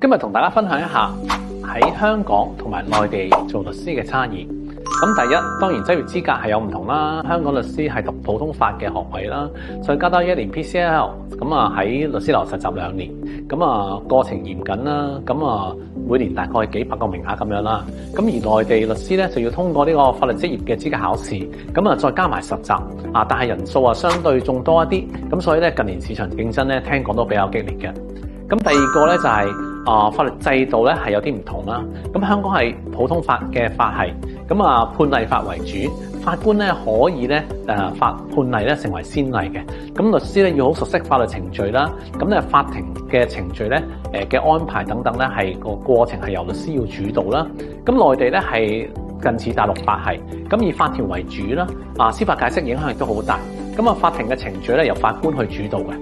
今日同大家分享一下喺香港同埋內地做律師嘅差異。咁第一，當然執業資格係有唔同啦。香港律師係讀普通法嘅學位啦，再加多1年 PCL， 咁喺律師樓實習2年，咁過程嚴謹啦，咁每年大概幾百個名額咁樣啦。咁而內地律師咧就要通過呢個法律職業嘅資格考試，咁再加埋實習但係人數相對仲多一啲，咁所以咧近年市場競爭咧聽講都比較激烈嘅。咁第二個咧就係法律制度咧係有啲唔同啦。咁香港係普通法嘅法系，咁判例法為主，法官咧可以咧判例咧成為先例嘅。咁律師咧要好熟悉法律程序啦。咁咧法庭嘅程序咧嘅安排等等咧係個過程係由律師要主導啦。咁內地咧係近似大陸法系，咁以法條為主啦。司法解釋影響亦都好大。咁法庭嘅程序咧由法官去主導嘅。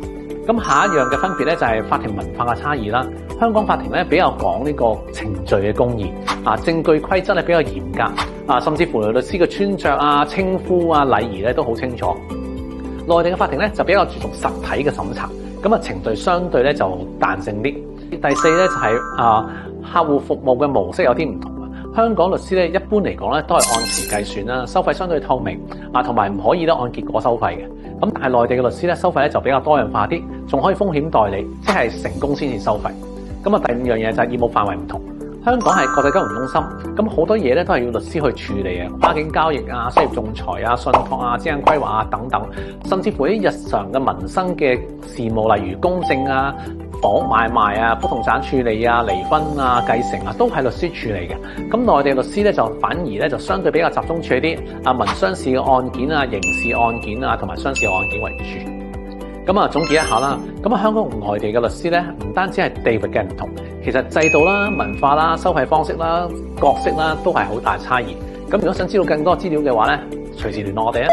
咁下一樣嘅分別咧就係法庭文化嘅差異啦。香港法庭咧比較講呢個程序嘅公義，證據規則咧比較嚴格，甚至乎律師嘅穿着稱呼禮儀咧都好清楚。內地嘅法庭咧就比較注重實體嘅審查，咁程序相對咧就彈性啲。第四咧就係客戶服務嘅模式有啲唔同。香港律師咧一般嚟講咧都係按時計算啦，收費相對透明，同埋唔可以咧按結果收費嘅。咁但係內地嘅律師咧收費咧就比較多樣化啲，仲可以風險代理，即係成功先至收費。咁第五樣嘢就係業務範圍唔同。香港係國際金融中心，咁好多嘢咧都係要律師去處理嘅，跨境交易商業仲裁信託資產規劃等等，甚至乎啲日常嘅民生嘅事務，例如公證房屋買賣不動產處理離婚繼承都係律師處理嘅。咁內地律師咧就反而咧就相對比較集中處理啲民商事嘅案件刑事案件同埋商事案件為主。咁總結一下啦，咁香港同內地嘅律師咧唔單止係地域嘅唔同，其實制度啦、文化啦、收費方式啦、角色啦都係好大差異。咁如果想知道更多資料嘅話咧，隨時聯絡我哋啊。